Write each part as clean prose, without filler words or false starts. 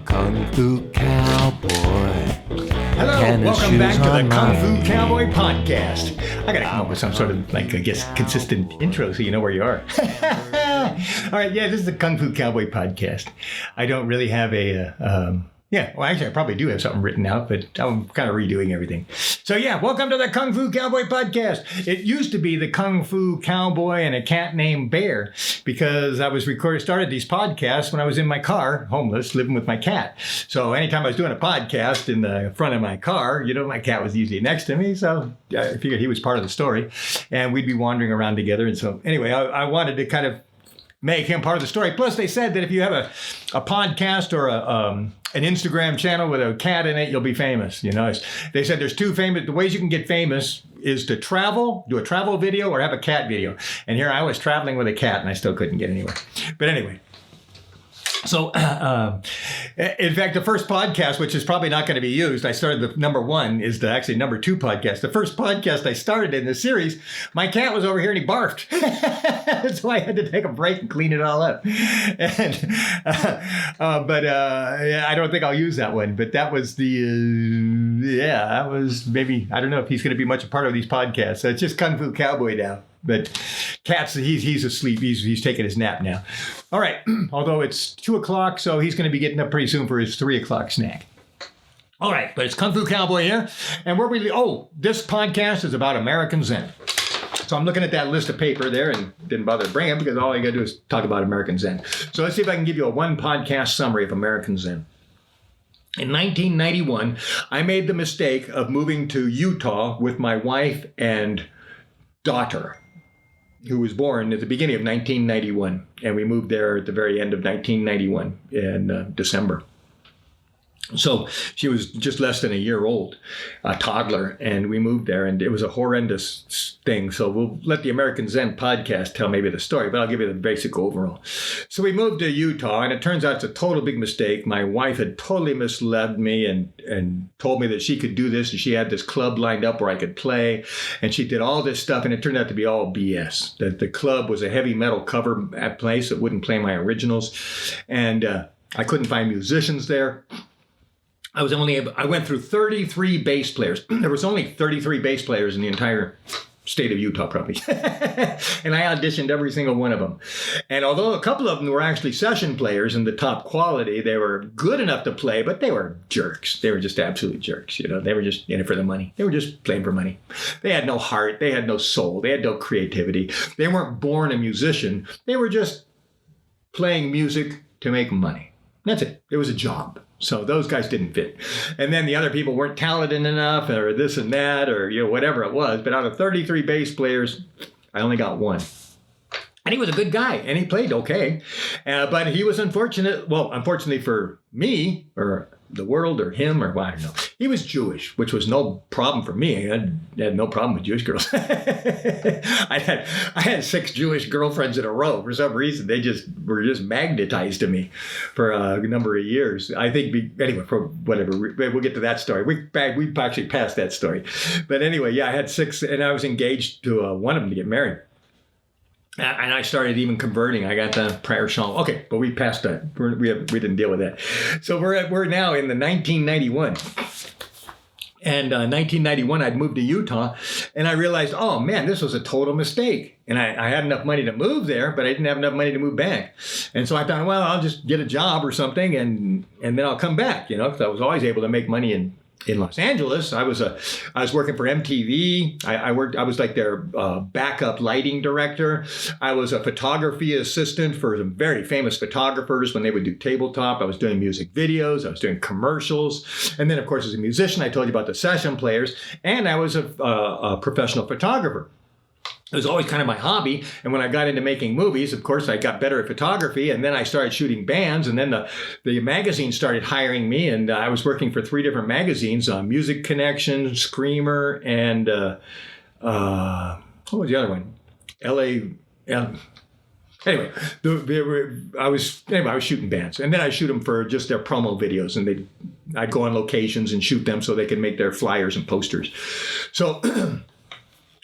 Kung Fu Cowboy. Hello, welcome back to the Kung Fu Cowboy podcast. I gotta come up with some sort of, consistent intro so you know where you are. All right, this is the Kung Fu Cowboy podcast. I don't really have actually I probably do have something written out, but I'm kind of redoing everything. So welcome to the Kung Fu Cowboy podcast. It used to be the Kung Fu Cowboy and a cat named Bear because I started these podcasts when I was in my car, homeless, living with my cat. So anytime I was doing a podcast in the front of my car, my cat was usually next to me. So I figured he was part of the story and we'd be wandering around together. And so anyway, I wanted to kind of make him part of the story. Plus, they said that if you have a podcast or an Instagram channel with a cat in it, you'll be famous. They said there's the ways you can get famous is to travel, do a travel video, or have a cat video. And here I was traveling with a cat, and I still couldn't get anywhere. But anyway. So, in fact, the first podcast, which is probably not going to be used, I started the number one, is the actually number two podcast. The first podcast I started in the series, my cat was over here and he barfed. So I had to take a break and clean it all up. And, I don't think I'll use that one. But that was that was maybe, I don't know if he's going to be much a part of these podcasts. So it's just Kung Fu Cowboy now. But Cat's, he's asleep. He's taking his nap now. All right. Although it's 2:00, so he's going to be getting up pretty soon for his 3:00 snack. All right. But it's Kung Fu Cowboy here. And this podcast is about American Zen. So I'm looking at that list of paper there and didn't bother to bring it because all I got to do is talk about American Zen. So let's see if I can give you a one podcast summary of American Zen. In 1991, I made the mistake of moving to Utah with my wife and daughter, who was born at the beginning of 1991. And we moved there at the very end of 1991 in December. So she was just less than a year old, a toddler, and we moved there, and it was a horrendous thing. So we'll let the American Zen podcast tell maybe the story, but I'll give you the basic overall. So we moved to Utah, and it turns out it's a total big mistake. My wife had totally misled me and told me that she could do this, and she had this club lined up where I could play, and she did all this stuff, and it turned out to be all BS. That the club was a heavy metal cover place that wouldn't play my originals, and I couldn't find musicians there. I went through 33 bass players. There was only 33 bass players in the entire state of Utah, probably. And I auditioned every single one of them. And although a couple of them were actually session players in the top quality, they were good enough to play, but they were jerks. They were just absolute jerks. They were just in it for the money. They were just playing for money. They had no heart. They had no soul. They had no creativity. They weren't born a musician. They were just playing music to make money. That's it. It was a job. So those guys didn't fit. And then the other people weren't talented enough or this and that or whatever it was. But out of 33 bass players, I only got one. And he was a good guy and he played okay. But he was unfortunate. Well, unfortunately for me or the world or him or I don't know. He was Jewish, which was no problem for me. I had no problem with Jewish girls. I had 6 Jewish girlfriends in a row. For some reason, they were magnetized to me for a number of years. I think, anyway, for whatever, we'll get to that story. We actually passed that story. But anyway, I had 6, and I was engaged to one of them to get married. And I started even converting. I got the prior Shaolin. Okay, but we passed that. We didn't deal with that. So we're now in the 1991. And 1991, I'd moved to Utah, and I realized, oh man, this was a total mistake. And I had enough money to move there, but I didn't have enough money to move back. And so I thought, well, I'll just get a job or something, and then I'll come back. Because I was always able to make money in Los Angeles. I was working for MTV. I was like their backup lighting director. I was a photography assistant for some very famous photographers when they would do tabletop. I was doing music videos. I was doing commercials. And then, of course, as a musician, I told you about the session players. And I was a professional photographer. It was always kind of my hobby. And when I got into making movies, of course, I got better at photography. And then I started shooting bands. And then the magazine started hiring me. And I was working for 3 different magazines, Music Connection, Screamer, and what was the other one? Anyway, I was shooting bands. And then I shoot them for just their promo videos. And I'd go on locations and shoot them so they could make their flyers and posters. So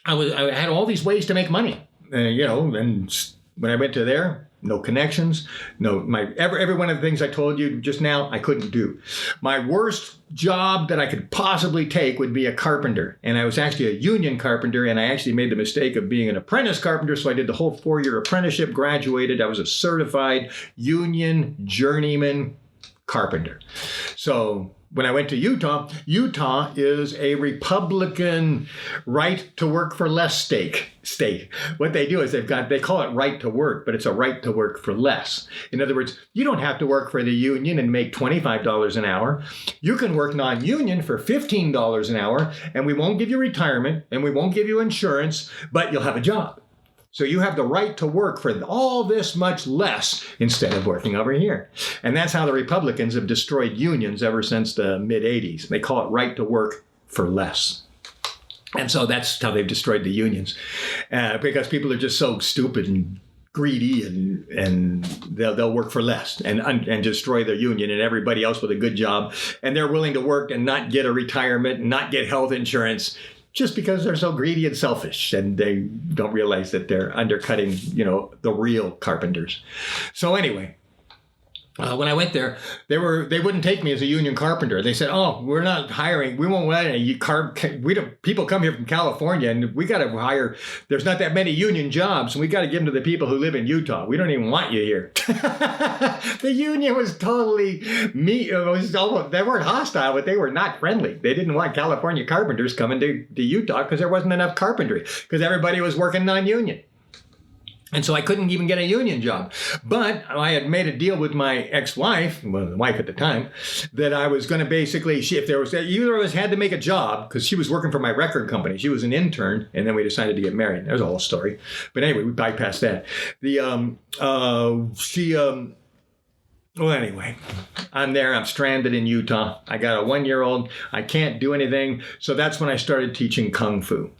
I had all these ways to make money, and when I went to there, no connections, every one of the things I told you just now, I couldn't do. My worst job that I could possibly take would be a carpenter. And I was actually a union carpenter, and I actually made the mistake of being an apprentice carpenter. So I did the whole 4-year apprenticeship, graduated. I was a certified union journeyman carpenter. So when I went to Utah, Utah is a Republican right to work for less state. What they do is they call it right to work, but it's a right to work for less. In other words, you don't have to work for the union and make $25 an hour. You can work non-union for $15 an hour, and we won't give you retirement, and we won't give you insurance, but you'll have a job. So you have the right to work for all this much less instead of working over here. And that's how the Republicans have destroyed unions ever since the mid-'80s. They call it right to work for less. And so that's how they've destroyed the unions, because people are just so stupid and greedy, and they'll work for less and destroy their union and everybody else with a good job. And they're willing to work and not get a retirement and not get health insurance, just because they're so greedy and selfish, and they don't realize that they're undercutting, the real carpenters. So anyway, when I went there, they wouldn't take me as a union carpenter. They said, "Oh, we're not hiring. We won't let any people come here from California, and we got to hire. There's not that many union jobs, and we got to give them to the people who live in Utah. We don't even want you here." The union was totally mean. They weren't hostile, but they were not friendly. They didn't want California carpenters coming to Utah because there wasn't enough carpentry, because everybody was working non-union. And so I couldn't even get a union job. But I had made a deal with my ex-wife, well, the wife at the time, that I was going to basically, either of us had to make a job, because she was working for my record company. She was an intern, and then we decided to get married. There's a whole story. But anyway, we bypassed that. Well, anyway, I'm there. I'm stranded in Utah. I got a 1-year-old. I can't do anything. So that's when I started teaching Kung Fu.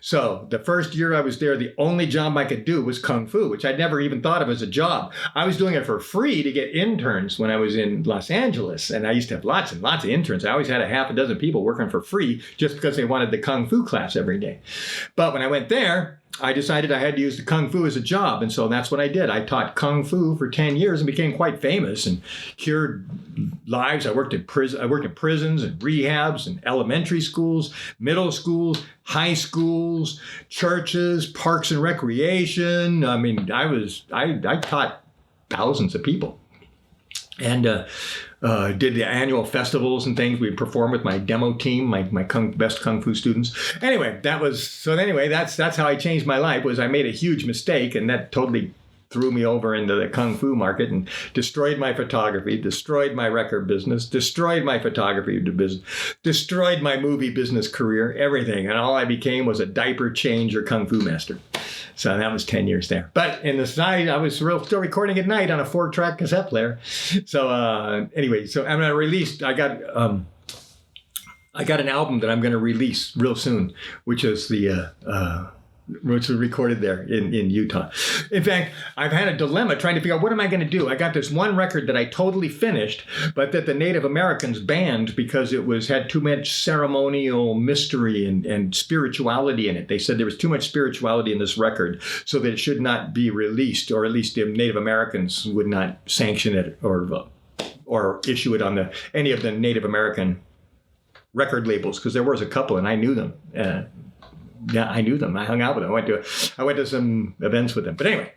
So the first year I was there, the only job I could do was Kung Fu, which I'd never even thought of as a job. I was doing it for free to get interns when I was in Los Angeles. And I used to have lots and lots of interns. I always had a half a dozen people working for free just because they wanted the Kung Fu class every day. But when I went there, I decided I had to use the Kung Fu as a job. And so that's what I did. I taught Kung Fu for 10 years and became quite famous and cured lives. I worked in prisons and rehabs and elementary schools, middle schools, high schools, churches, parks and recreation. I mean, I taught thousands of people. And did the annual festivals and things. We performed with my demo team, my best Kung Fu students. Anyway, that's how I changed my life. Was I made a huge mistake, and that totally threw me over into the Kung Fu market and destroyed my photography, destroyed my record business, destroyed my photography business, destroyed my movie business career, everything. And all I became was a diaper changer Kung Fu master. So that was 10 years there. But in the side, I was still recording at night on a 4-track cassette player. So anyway, so I'm going to release, I got an album that I'm going to release real soon, which is which was recorded there in Utah. In fact, I've had a dilemma trying to figure out, what am I going to do? I got this one record that I totally finished, but that the Native Americans banned because it had too much ceremonial mystery and spirituality in it. They said there was too much spirituality in this record, so that it should not be released, or at least the Native Americans would not sanction it or issue it on any of the Native American record labels, because there was a couple and I knew them. Yeah, I knew them. I hung out with them. I went to some events with them. But anyway,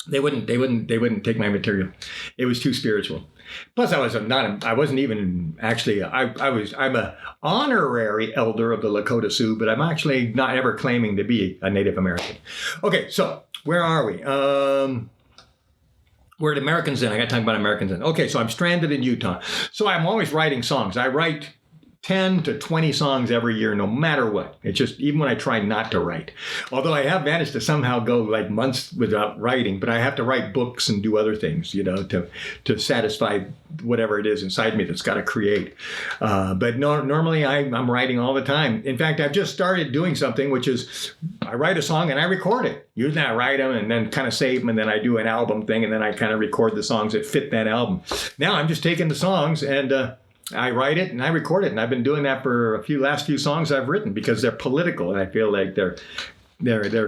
they wouldn't take my material. It was too spiritual. Plus, I'm a honorary elder of the Lakota Sioux, but I'm actually not ever claiming to be a Native American. Okay, so where are we? We're at American Zen. I got to talk about American Zen. Okay, so I'm stranded in Utah. So I'm always writing songs. I write 10 to 20 songs every year, no matter what. It's just, even when I try not to write. Although I have managed to somehow go like months without writing, but I have to write books and do other things, to satisfy whatever it is inside me that's got to create. But normally I'm writing all the time. In fact, I've just started doing something, which is I write a song and I record it. Usually I write them and then kind of save them, and then I do an album thing, and then I kind of record the songs that fit that album. Now I'm just taking the songs and I write it and I record it, and I've been doing that for last few songs I've written, because they're political and I feel like they're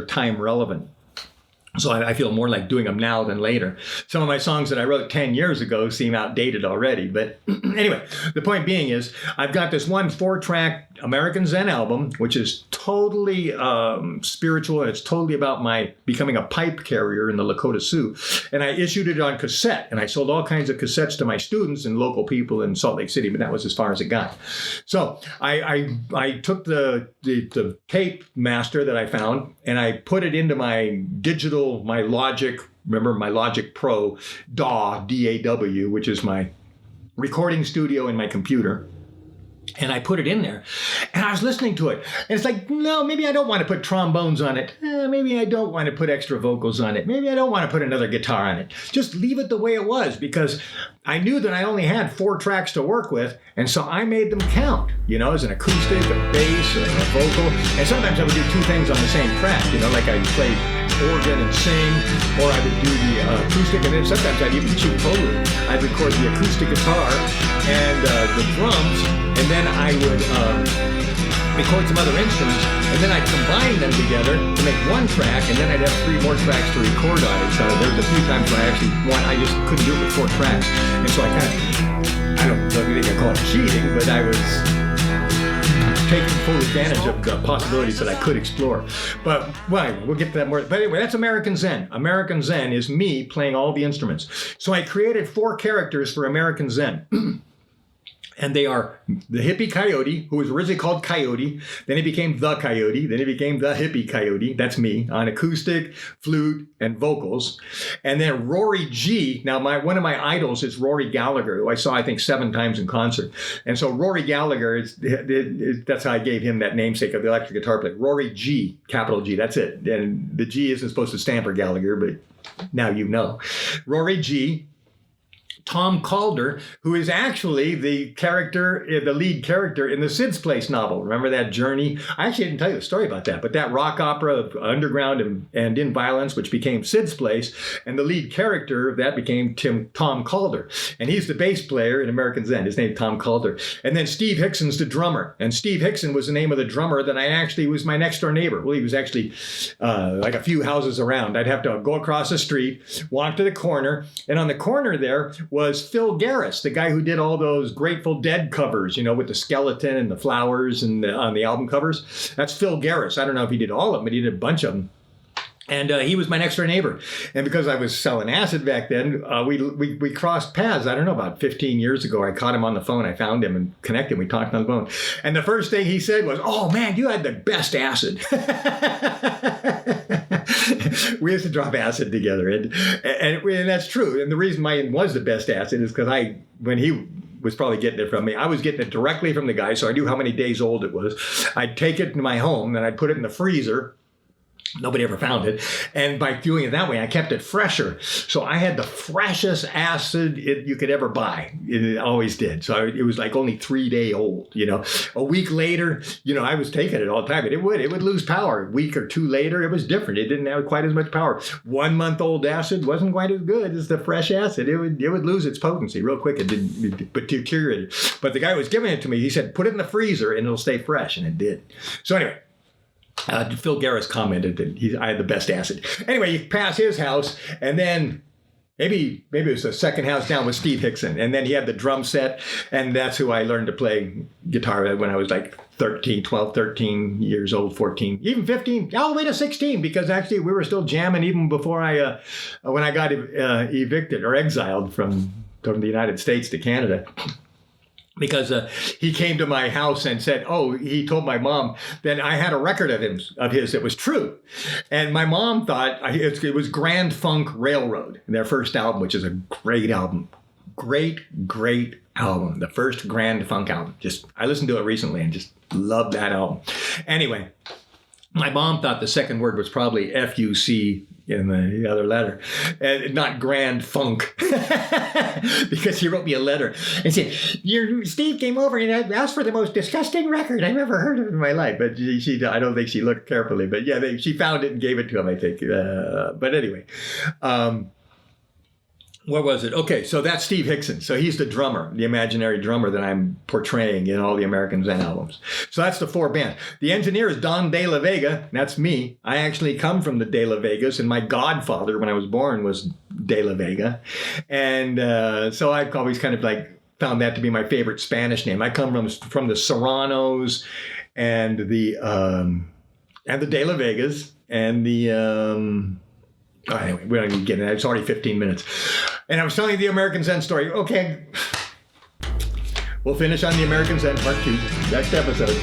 time relevant. So I feel more like doing them now than later. Some of my songs that I wrote 10 years ago seem outdated already. But anyway, the point being is I've got this one 4-track American Zen album, which is totally spiritual. And it's totally about my becoming a pipe carrier in the Lakota Sioux. And I issued it on cassette. And I sold all kinds of cassettes to my students and local people in Salt Lake City. But that was as far as it got. So I took the tape master that I found and I put it into my my Logic, remember my Logic Pro DAW, D-A-W, which is my recording studio in my computer. And I put it in there and I was listening to it. And it's like, no, maybe I don't want to put trombones on it. Maybe I don't want to put extra vocals on it. Maybe I don't want to put another guitar on it. Just leave it the way it was, because I knew that I only had 4 tracks to work with. And so I made them count, as an acoustic, a bass, and a vocal. And sometimes I would do 2 things on the same track, like I'd play organ and sing, or I would do the acoustic, and then sometimes I'd even cheat forward. I'd record the acoustic guitar and the drums, and then I would record some other instruments, and then I'd combine them together to make 1 track, and then I'd have 3 more tracks to record on it. So there's a few times where I just couldn't do it with 4 tracks, and so I don't think I call it cheating, but I was taking full advantage of the possibilities that I could explore. But we'll get to that more. But anyway, that's American Zen. American Zen is me playing all the instruments. So I created 4 characters for American Zen. And they are the hippie coyote, who was originally called Coyote. Then he became the Coyote. Then he became the hippie coyote. That's me on acoustic, flute, and vocals. And then Rory G. Now, one of my idols is Rory Gallagher, who I saw, I think, 7 times in concert. And so Rory Gallagher, that's how I gave him that namesake of the electric guitar player. Rory G, capital G, that's it. And the G isn't supposed to stand for Gallagher, but now you know. Rory G. Tom Calder, who is actually the lead character in the Sid's Place novel. Remember that journey? I actually didn't tell you the story about that, but that rock opera of underground and in violence, which became Sid's Place, and the lead character of that became Tom Calder. And he's the bass player in American Zen. His name's Tom Calder. And then Steve Hickson's the drummer. And Steve Hickson was the name of the drummer that I actually was my next door neighbor. Well, he was actually like a few houses around. I'd have to go across the street, walk to the corner, and on the corner there was Phil Garris, the guy who did all those Grateful Dead covers, with the skeleton and the flowers and on the album covers. That's Phil Garris. I don't know if he did all of them, but he did a bunch of them. And he was my next door neighbor. And because I was selling acid back then, we crossed paths, I don't know, about 15 years ago. I caught him on the phone. I found him and connected. We talked on the phone. And the first thing he said was, "Oh, man, you had the best acid." We used to drop acid together. And that's true. And the reason mine was the best acid is because when he was probably getting it from me, I was getting it directly from the guy, so I knew how many days old it was. I'd take it to my home, and I'd put it in the freezer. Nobody ever found it. And by doing it that way, I kept it fresher. So I had the freshest acid you could ever buy. It always did. So it was like only 3 day old, A week later, I was taking it all the time. But it would lose power. A week or 2 later, it was different. It didn't have quite as much power. 1 month old acid wasn't quite as good as the fresh acid. It would lose its potency real quick. It didn't, but deteriorated. But the guy who was giving it to me, he said, "Put it in the freezer and it'll stay fresh." And it did. So anyway. Phil Garris commented that I had the best acid. Anyway, you pass his house, and then maybe it was the second house down with Steve Hickson, and then he had the drum set, and that's who I learned to play guitar when I was like 13 years old, 14, even 15, all the way to 16, because actually we were still jamming even before when I got evicted or exiled from the United States to Canada. Because he came to my house and said, he told my mom that I had a record of his that was true. And my mom thought it was Grand Funk Railroad, their first album, which is a great album. Great album. The first Grand Funk album. I listened to it recently and just loved that album. Anyway, my mom thought the second word was probably F-U-C in the other letter, and not Grand Funk, because she wrote me a letter and said, Steve came over and asked for the most disgusting record I've ever heard of in my life. But I don't think she looked carefully, but yeah, she found it and gave it to him, I think. But anyway, what was it? Okay, so that's Steve Hickson. So he's the drummer, the imaginary drummer that I'm portraying in all the American Zen albums. So that's the 4 bands. The engineer is Don De La Vega. That's me. I actually come from the De La Vegas, and my godfather when I was born was De La Vega. And so I've always kind of like found that to be my favorite Spanish name. I come from the Serranos and the De La Vegas and the... Oh, anyway, we don't even get it. It's already 15 minutes. And I was telling you the American Zen story. Okay. We'll finish on the American Zen part 2 next episode.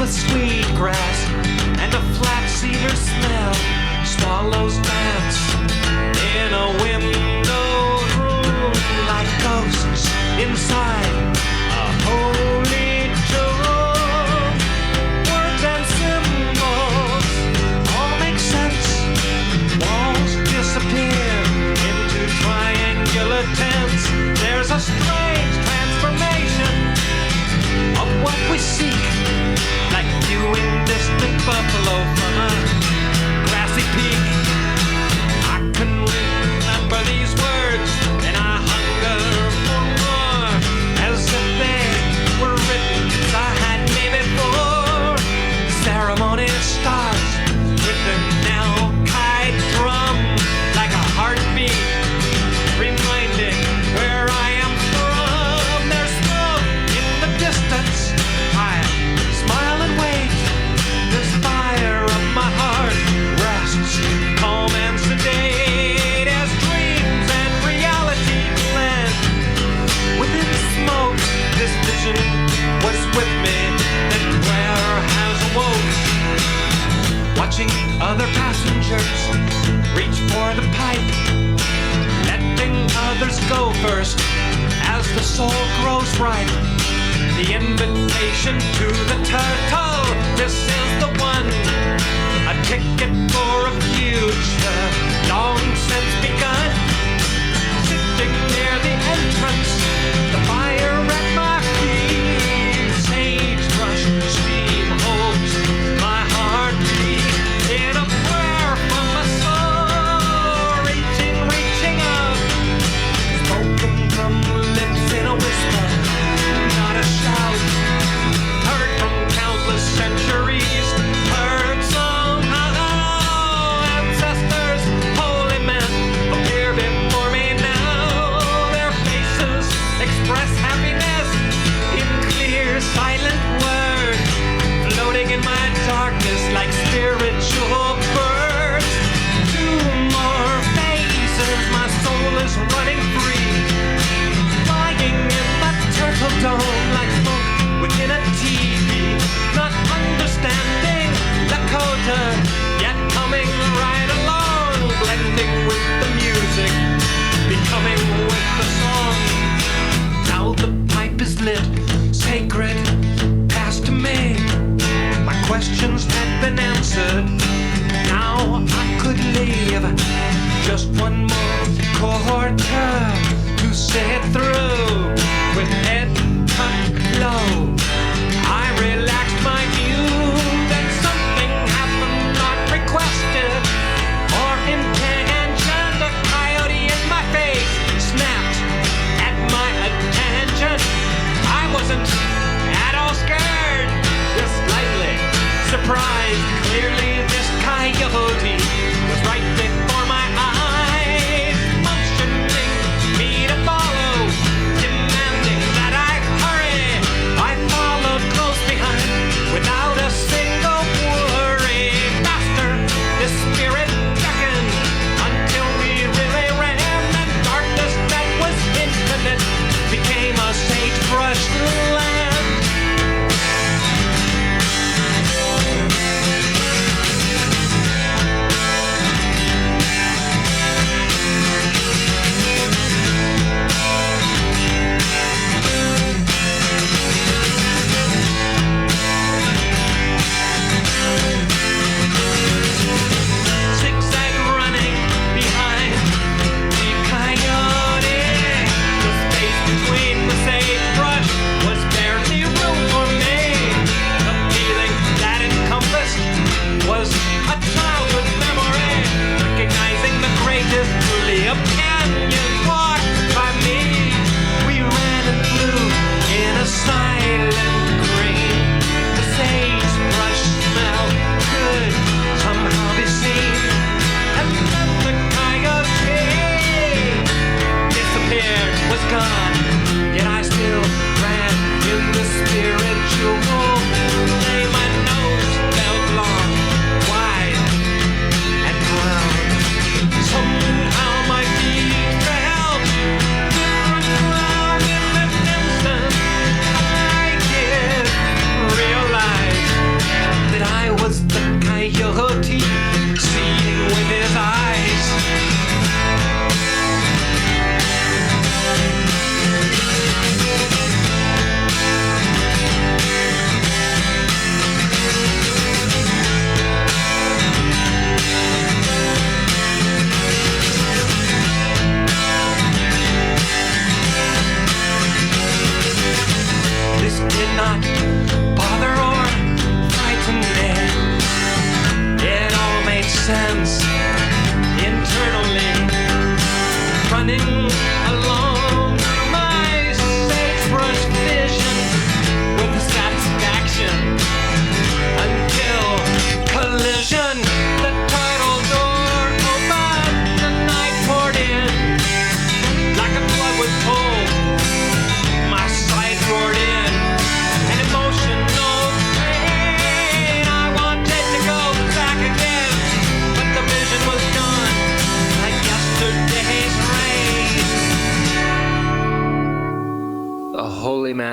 with sweet grass and a flat cedar smell. Swallows dance in a windowed room like ghosts inside a holy tomb. Words and symbols all make sense. Walls disappear into triangular tents. There's a strange transformation of what we seek, like viewing distant buffalo from a grassy peak. I can remember these words and I hunger for more, as if they were written I had me before. Ceremony starts with the now kite drum, like a heartbeat reminding where I am from. There's smoke in the distance. I smile and wait. This fire of my heart rests calm and sedate as dreams and reality blend. Within smoke, this vision was with me that prayer has awoke. Watching other passengers reach for the pipe, letting others go first as the soul grows ripe. The invitation to the turtle, this is the one, a ticket for a future long since begun. Sitting near the entrance, the fire at my feet, sagebrush steam holds my heartbeat in a prayer from my soul, reaching up, spoken from lips in a whisper, not a shout, heard from countless centuries, heard somehow. Ancestors, holy men, appear before me now. Their faces express happiness in clear, silent words, floating in my darkness like spiritual birds. Two more phases, my soul is running free, flying in the turtle dome like smoke within a TV. Not understanding Lakota, yet coming right along, blending with the music, becoming with the song. Now the pipe is lit, sacred, passed to me. My questions had been answered. Now I could leave. Just one more quarter to sit through with head cut low. I relaxed my view, then something happened not requested or intention. A coyote in my face snapped at my attention. I wasn't at all scared, just slightly surprised. Clearly this coyote was right before my eyes, motioning me to follow.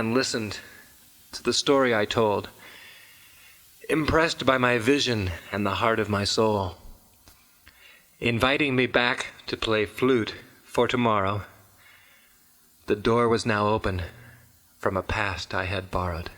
man listened to the story I told, impressed by my vision and the heart of my soul, inviting me back to play flute for tomorrow. The door was now open from a past I had borrowed.